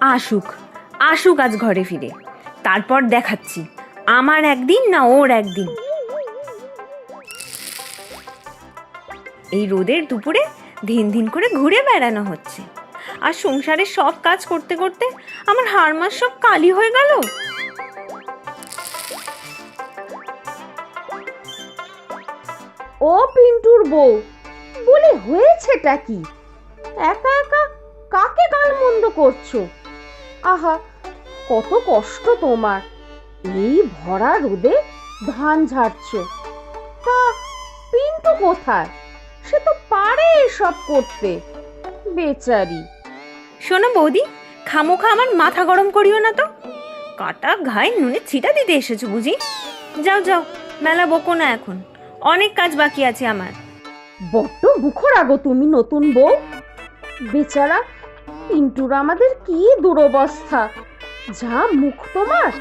আসুক আসুক আজ ঘরে ফিরে, তারপর দেখাচ্ছি আমার একদিন না ওর একদিন। এই রোদের দুপুরে ধিন ধিন করে ঘুরে বেড়ানো হচ্ছে, আর সংসারের সব কাজ করতে করতে আমার হাড় মাস সব কালি হয়ে গেল। ও পিন্টুর বউ, বলে হয়েছেটা কি? একা একা কাকে গালমন্দ করছো? আহা, কত কষ্ট তোমার, এই ভরা রোদে ধান ঝাড়ছো। তা পিন্টু কোথায়? সে তো পারে এসব করতে, বেচারি। শোনো বৌদি, খামোখা আমার মাথা গরম করিও না তো। কাটা ঘায়ে নুনে ছিটা দিতে এসেছো বুঝি? যাও যাও, মেলা বকো না, এখন অনেক কাজ বাকি আছে আমার। বড্ড মুখরাগো তুমি নতুন বউ। বেচারা পিন্টুর আমাদের কি দুরবস্থা। যা মুখ তোমার,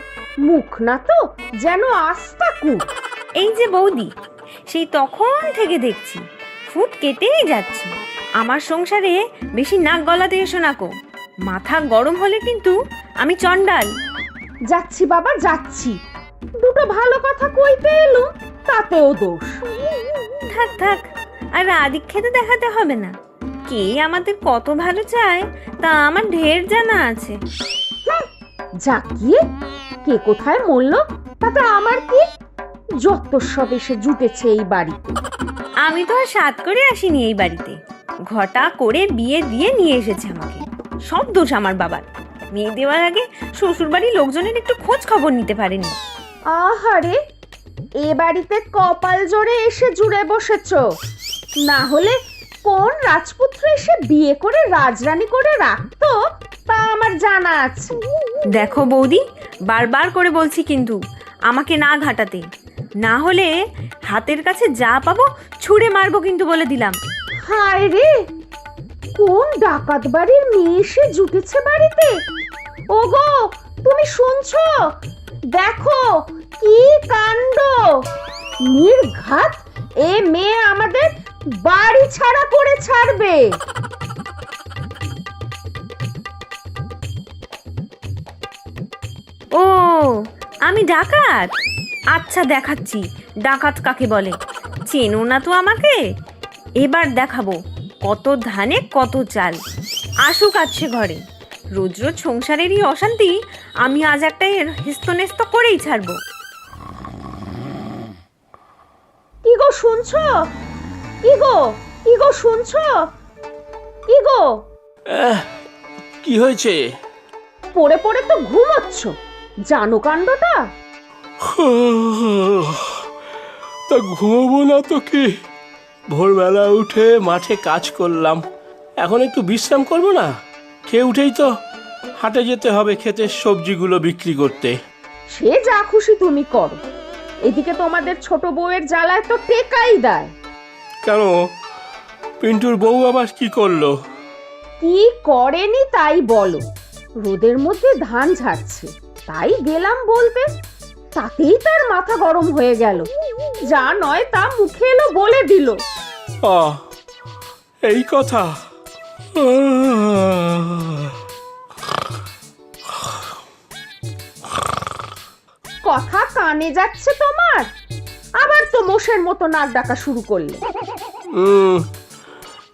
মুখ না তো যেন আস্তা কুট। এই যে বৌদি, সেই তখন থেকে দেখছি ফুট কেটেই যাচ্ছে। আমার সংসারে বেশি নাক গলাতে এসো না কো, মাথা গরম হলে কিন্তু আমি চণ্ডাল। যাচ্ছি বাবা যাচ্ছি, দুটো ভালো কথা কইতে এলো তাতেও দোষ। থাক থাক, আর আদিক্ষেতে দেখাতে হবে না। কে আমাদের কত ভালো চায় তা আমার ঢের জানা আছে। জাকিয়ে কে কোথায় মরল তাতে আমার কি? যত সব এসে জুটেছে এই বাড়িতে। আমি তো আর সাত করে আসিনি এই বাড়িতে, ঘটা করে বিয়ে দিয়ে নিয়ে এসেছে আমাকে। সব দোষ আমার বাবার। মেয়ে দেওয়ার আগে শ্বশুর বাড়ির লোকজনের একটু খোঁজ খবর নিতে পারেনি। আহারে, এ বাড়িতে কপাল জোরে এসে জুড়ে বসেছ, না হলে কোন রাজপুত্র এসে বিয়ে করে রাজরানী করে রাখতো তা আমার জানা আছে। দেখো বৌদি, বারবার করে বলছি কিন্তু আমাকে না ঘাটাতে, না হলে হাতের কাছে যা পাবো ছুঁড়ে মারবো কিন্তু, বলে দিলাম। হায় রে, কোন ডাকাত বাড়ির মেয়ে এসে জুটেছে বাড়িতে? ওগো, তুমি শুনছো? দেখো কি কাণ্ড! নির্ঘাত এ মেয়ে আমাদের বাড়ি ছাড়া করে ছাড়বে। ও, আমি ডাকাত? আচ্ছা দেখাচ্ছি ডাকাত কাকে বলে। চেনো না তো আমাকে? এবার দেখাবো কত ধানে কত চাল। আসুক আছে ঘরে, রোজ রোজ সংসারেরই অশান্তি আমি আজ একটা হেস্তনেস্ত করেই ছাড়বো। কি গো শুনছো? কি গো, কি গো শুনছো? কি গো? কি হয়েছে? পড়ে পড়ে তো ঘুমোচ্ছ, জানো কাণ্ডটা? তা ঘুমবো না তো কি? ভোরবেলা উঠে মাঠে কাজ করলাম, এখন একটু বিশ্রাম করবো না? খেয়ে উঠেই তো হাটে যেতে হবে ক্ষেতের সবজিগুলো বিক্রি করতে। সে যা খুশি তুমি করো, এদিকে তোমাদের ছোট বউয়ের জ্বালায় তো টেকাই দেয়। কেন, পিন্টুর বউ আবার কি করলো? কি করেনি তাই বলো? রোদের মধ্যে ধান ঝাড়ছে, তাই গেলাম বলতে, তাতেই তার মাথা গরম হয়ে গেল। যা নয় তা মুখে এলো বলে দিল। এই কথা? কথা কানে যাচ্ছে তোমার? আবার তো মোষের মতো নাক ডাকা শুরু করলে।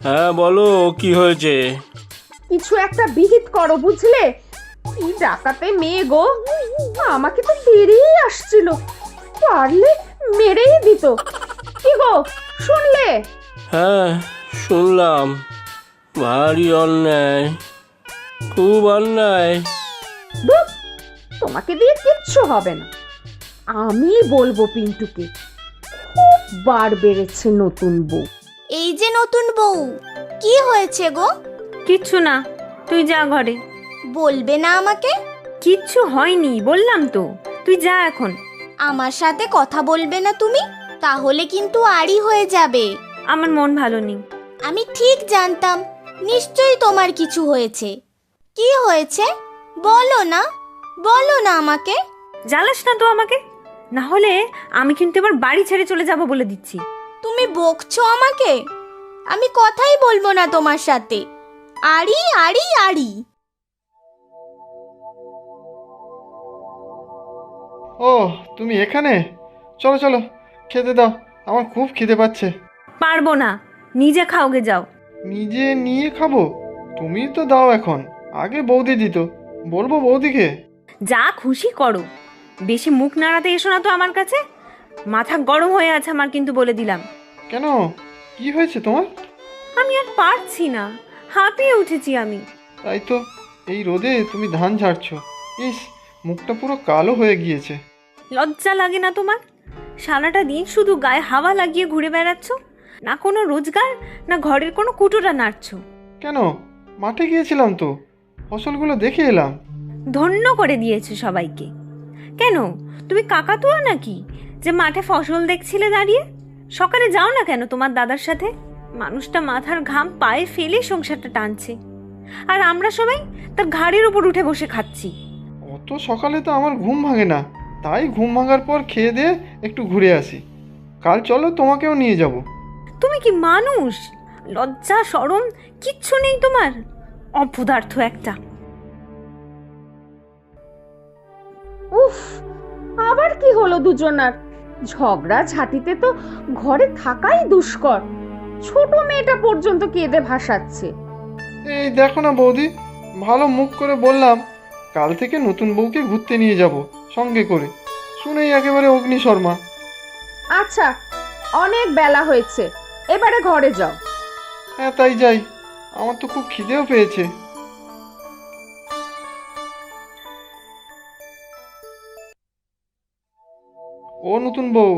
হ্যাঁ বলো, কি হয়েছে? কিছু একটা বিহিত করো বুঝলে। কি ডাকাতে মেয়ে গো, আমাকে তো বেরিয়ে আসছিল, পারলে মেরেই দিত। কি গো শুনলে? হ্যাঁ শুনলাম, ভারী অন্যায়, খুব অন্যায়। ধুৎ, তোমাকে দিয়ে কিচ্ছু হবে না। আমি বলবো পিন্টুকে, খুব বার বেড়েছে নতুন বউ। এই যে নতুন বউ, কি হয়েছে গো? কিচ্ছু না, তুই যা ঘরে। বলবে না আমাকে? কিচ্ছু হয়নি বললাম তো, তুই যা এখন। আমার সাথে কথা বলবে না তুমি? তাহলে কিন্তু আড়ি হয়ে যাবে। আমার মন ভালো নেই। আমি ঠিক জানতাম নিশ্চয়ই তোমার কিছু হয়েছে। কি হয়েছে বলো না, বলো না আমাকে। জ্বালাস না তো আমাকে, না হলে আমি কিন্তু এবার বাড়ি ছেড়ে চলে যাব বলে দিচ্ছি। তুমি বকছো আমাকে? আমি কথাই বলবো না তোমার সাথে। আড়ি আড়ি আড়ি। ও তুমি এখানে, চলো চলো খেতে দাও, আমার খুব খিদে পাচ্ছে। পারবো না, নিজে খাওগে যাও। নিজে নিয়ে খাবো? তুমি তো দাও এখন, আগে বৌদি দিত। বলবো বৌদিকে? যা খুশি করো, বেশি মুখ নাড়াতে এসো না তো আমার কাছে। মাথা গরম হয়ে আছে আমার, কিন্তু বলে দিলাম। কেন, কি হয়েছে তোমার? আমি আর পারছি না, হাঁপিয়ে উঠেছি আমি। তাই তো, এই রোদে তুমি ধান ঝাড়ছো। ইস, মুখটা পুরো কালো হয়ে গিয়েছে। লজ্জা লাগে না তোমার? সারাটা দিন শুধু গায়ে হাওয়া লাগিয়ে ঘুরে বেড়াচ্ছ, না কোনো রোজগার, না ঘরের কোনো কুটোটা নাড়ছো। কেন, মাঠে গিয়েছিলাম তো, ফসলগুলো দেখে এলাম। ধন্য করে দিয়েছে সবাইকে। কেন, তুমি কাকাতুয়া নাকি যে মাঠে ফসল দেখছিলে দাঁড়িয়ে? সকালে যাও না কেন তোমার দাদার সাথে? মানুষটা মাথার ঘাম পায়ে ফেলে সংসারটা টানছে, আর আমরা সবাই তার ঘাড়ের উপর উঠে বসে খাচ্ছি। অত সকালে তো আমার ঘুম ভাঙে না, তাই ঘুম ভাঙার পর খেয়ে দিয়ে একটু ঘুরে আসি। কাল চলো, তোমাকেও নিয়ে যাব। তুমি কি মানুষ? লজ্জা শরম কিচ্ছু নেই তোমার, অপদার্থ একটা। উফ, আবার কি হলো দুজনার? ঝগড়া ঝাঁটিতে তো ঘরে থাকাই দুষ্কর। ছোট মেয়েটা পর্যন্ত কেঁদে ভাসাচ্ছে। এই দেখো না বৌদি, ভালো মুখ করে বললাম কাল থেকে নতুন বউকে ঘুরতে নিয়ে যাব সঙ্গে করে, শুনেই একেবারে অগ্নিশর্মা। আচ্ছা, অনেক বেলা হয়েছে, এবারে ঘরে যাও। হ্যাঁ তাই যাই, আমার তো খুব খিদেও পেয়েছে। ও নতুন বউ,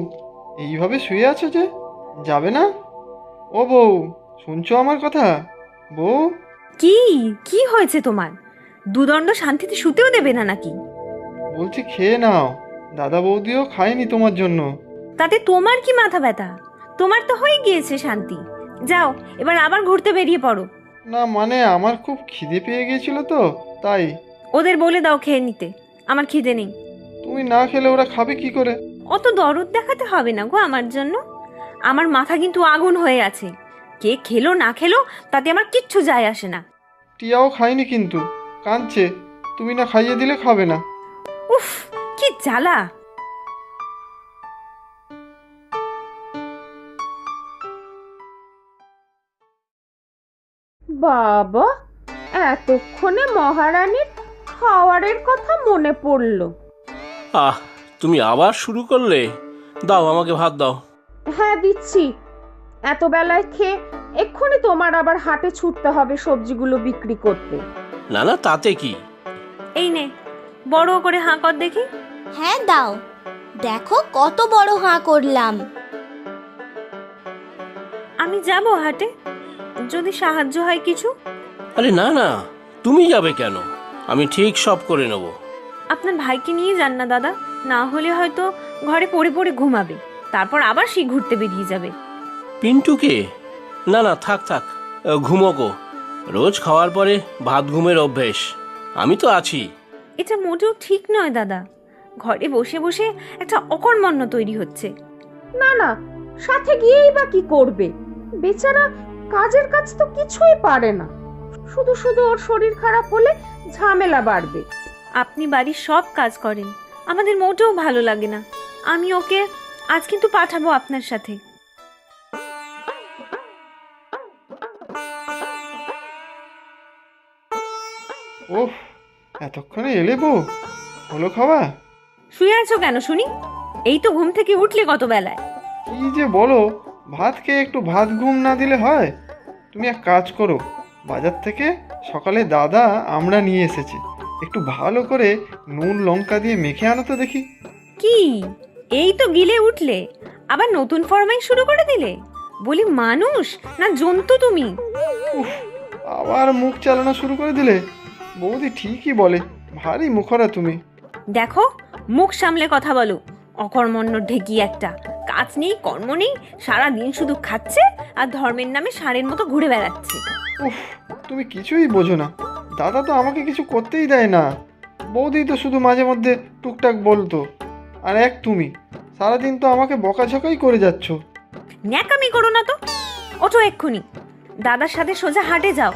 এইভাবে শুয়ে আছো যে, যাবে না? ও বউ, শুনছো আমার কথা? বউ, কি কি হয়েছে তোমার? দুদণ্ড শান্তিতে শুতেও দেবে না নাকি? বলছি খেয়ে নাও, দাদা বৌদিও খায়নি তোমার জন্য। তাতে তোমার কি মাথা ব্যথা? তোমার তো হয়ে গিয়েছে শান্তি। যাও, এবার আবার ঘুরতে বেরিয়ে পড়ো। না মানে আমার খুব খিদে পেয়ে গিয়েছিল তো, তাই। ওদের বলে দাও খেয়ে নিতে, আমার খিদে নেই। তুমি না খেলে ওরা খাবে কি করে? অত দরদ দেখাতে হবে না গো আমার জন্য। আমার মাথা কিন্তু আগুন হয়ে আছে। কে খেলো না খেলো তাতে আমার কিচ্ছু যায় আসে না। টিয়াও খায়নি কিন্তু, কাঁদছে। তুমি না খাইয়ে দিলে খাবে না। উফ, কি জ্বালা! বাবা, এতক্ষণে মহারানীর খাওয়ারের কথা মনে পড়লো। আহ, তুমি আবার শুরু করলে? দাও আমাকে ভাত দাও। হ্যাঁ দিচ্ছি। এত বেলায় খেয়ে এক্ষুনি তোমার আবার হাটে ছুটতে হবে সবজিগুলো বিক্রি করতে। না না, তাতে কি। এই নে, বড় করে হাঁ কর দেখি। হ্যাঁ দাও, দেখো কত বড় হাঁ করলাম। আমি যাব হাটে, যদি সাহায্য হয় কিছু। আরে না না, তুমি যাবে কেন? আমি ঠিক সব করে নেব। আপনার ভাইকে নিয়ে যান না দাদা, না হলে হয়তো ঘরে পড়ে পড়ে ঘুমাবে, তারপর আবার সেই ঘুরতে বেরিয়ে যাবে। পিন্টুকে? না না, থাক থাক, ঘুমোকো। রোজ খাওয়ার পরে ভাত ঘুমের অভ্যেস, আমি তো আছি। এটা মোটেও ঠিক নয় দাদা, ঘরে বসে বসে একটা অকর্মণ্য তৈরি হচ্ছে। না না, সাথে গিয়েই বা কি করবে? বেচারা কাজের কাজ তো কিছুই পারে না, শুধু শুধু ওর শরীর খারাপ হলে ঝামেলা বাড়বে। আপনি বাড়ির সব কাজ করেন, আমাদের মোটেও ভালো লাগে না। আমি ওকে আজ কিন্তু পাঠাবো আপনার সাথে। ওহ, এতক্ষণে এলে বউ, হলো খাওয়া? শুয়ে আছো কেন শুনি? এই তো ঘুম থেকে উঠলে কত বেলায়। কি যে বলো, ভাত খেয়ে একটু ভাত ঘুম না দিলে হয়? তুমি এক কাজ করো, বাজার থেকে সকালে দাদা আমরা নিয়ে এসেছি, একটু ভালো করে নুন লঙ্কা দিয়ে মেখে আনো তো দেখি। কি, এই তো গিলে উঠলে, আবার নতুন ফরমাইশ শুরু করে দিলে? বলি মানুষ না জন্তু তুমি? উফ, আবার মুখ চালানো শুরু করে দিলে। বৌদি ঠিকই বলে, ভারী মুখরা তুমি। দেখো, মুখ সামলে কথা বলো। অকর্মণ্য ঢেকি একটা, কাজ নেই কর্ম নেই, সারা দিন শুধু খাচ্ছে আর ধর্মের নামে ষাঁড়ের মতো ঘুরে বেড়াচ্ছে। উফ, তুমি কিছুই বোঝো না। দাদা তো আমাকে কিছু করতেই দেয় না, বৌদি তো শুধু মাঝে মধ্যে টুকটাক বলতো। আর এক তুমি সারাদিন তো আমাকে বকাঝকাই করে যাচ্ছ। ন্যাকামি করো না তো, ওঠো এক্ষুনি, দাদার সাথে সোজা হাটে যাও,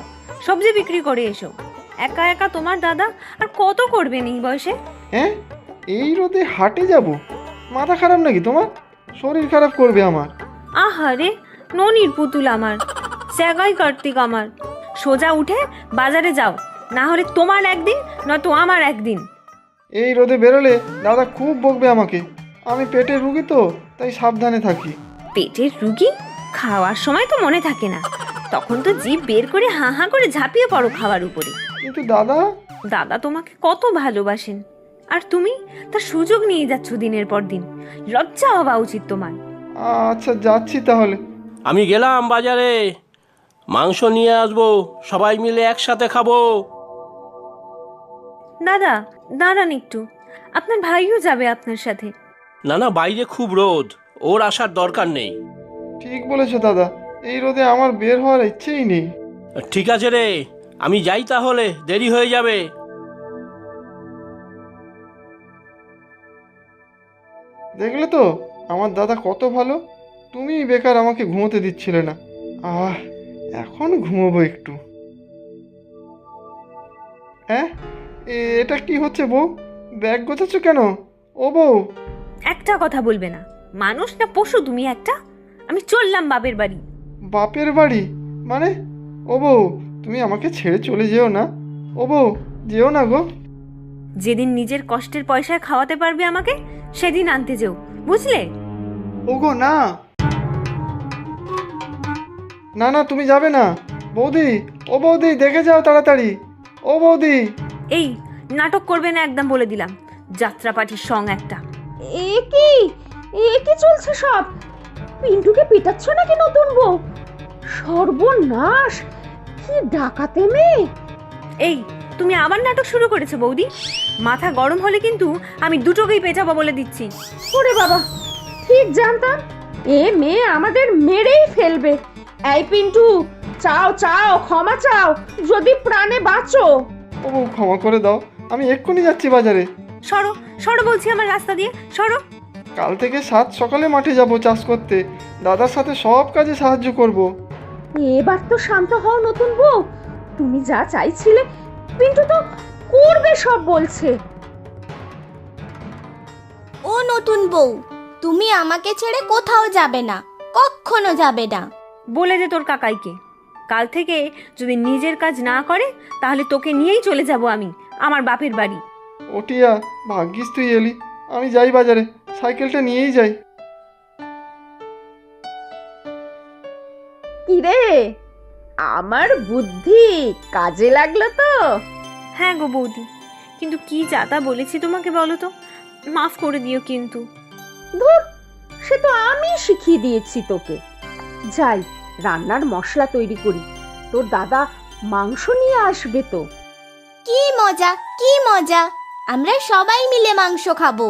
সবজি বিক্রি করে এসো। একা একা তোমার দাদা আর কত করবেন এই বয়সে? হ্যাঁ, এই রোদে হাটে যাব? মাথা খারাপ নাকি তোমার? শরীর খারাপ করবে আমার। আহারে, ননির পুতুল আমার, জায়গায় কার্তিক আমার। সোজা উঠে বাজারে যাও, না হলে তোমার একদিন নয়তো আমার একদিন। এই রোদে বেরোলে দাদা খুব বকবে আমাকে। আমি পেটের রুগী তো, তাই সাবধানে থাকি। পেটের রুগী? খাওয়ার সময় তো মনে থাকে না, তখন তো জিভ বের করে হাঁ হাঁ করে ঝাঁপিয়ে পড়ো খাওয়ার উপরে। কিন্তু দাদা, দাদা তোমাকে কত ভালোবাসেন, আর তুমি তার সুযোগ নিয়ে যাচ্ছ দিনের পর দিন। লজ্জা হওয়া উচিত তোমার। আচ্ছা যাচ্ছি তাহলে। আমি গেলাম বাজারে, মাংস নিয়ে আসবো, সবাই মিলে একসাথে খাবো। দাদা দাঁড়ান একটু, আপনার ভাইও যাবে আপনার সাথে। না না, বাইরে খুব রোদ, ওর আসার দরকার নেই। ঠিক বলেছো দাদা, এই রোদে আমার বের হওয়ার ইচ্ছেই নেই। ঠিক আছে রে, আমি যাই তাহলে, দেরি হয়ে যাবে। দেখলে তো আমার দাদা কত ভালো। তুমি বেকার আমাকে ঘুমোতে দিচ্ছিলে না। এখন ঘুমোবো একটু। হ্যাঁ, এটা কি হচ্ছে বউ? ব্যাগ গোছাচ্ছ কেন? ও বউ, একটা কথা বলবে না, মানুষ না পশু তুমি একটা। আমি চললাম বাপের বাড়ি। বাপের বাড়ি মানে? ও বউ, তুমি আমাকে ছেড়ে চলে যেও না। ও বউ, যেও না গো। যেদিন নিজের কষ্টের পয়সায় খাওয়াতে পারবে আমাকে, সেদিন আনতে যেও, বুঝলে? ওগো না, না না, তুমি যাবে না। বৌদি, ও বৌদি, দেখে যাও তাড়াতাড়ি। ও বৌদি। এই নাটক করবে না একদম বলে দিলাম, যাত্রাপাটির সং একটা। এ কি চলছে সব? পিন্টুকে পিটাচ্ছ নাকি নতুন বউ? সর্বনাশ, কি ডাকাতে মেয়ে! এই তুমি আবার নাটক শুরু করেছো বৌদি। মাথা গরম হলে কিন্তু আমি দুটোকেই পেঁচাবো বলে দিচ্ছি। ওরে বাবা, ঠিক জানতাম এ মেয়ে আমাদের মেরেই ফেলবে। এই পিন্টু, চাও চাও, ক্ষমা চাও, যদি প্রাণে বাঁচো। ও বউ, ক্ষমা করে দাও, আমি এক্ষুনি যাচ্ছি বাজারে। সরো সরো বলছি আমার রাস্তা দিয়ে, সরো। কাল থেকে 7 সকালে মাঠে যাব চাষ করতে। দাদার সাথে সব কাজে সাহায্য করব। এবার তো শান্ত হও নতুন বউ। তুমি যা চাইছিলে পিন্টু তো করবে সব বলছে। ও নতুন বউ, তুমি আমাকে ছেড়ে কোথাও যাবে না, কখনো যাবে না। বলে দে তোর কাকাইকে, কাল থেকে যদি নিজের কাজ না করে তাহলে তোকে নিয়েই চলে যাব আমি আমার বাপের বাড়ি। ওটিয়া, ভাগ্যিস তুই এলি। আমি যাই বাজারে, সাইকেলটা নিয়েই যাই। কিরে, আমার বুদ্ধি কাজে লাগলো তো? হ্যাঁ গো বৌদি, কিন্তু কি যাতা বলেছি তোমাকে বলো তো, মাফ করে দিও কিন্তু। ধুর, সে তো আমি শিখিয়ে দিয়েছি তোকে। যাই, রান্নার মশলা তৈরি করি। তোর দাদা মাংস নিয়ে আসবে তো। কি মজা, কি মজা! আমরা সবাই মিলে মাংস খাবো।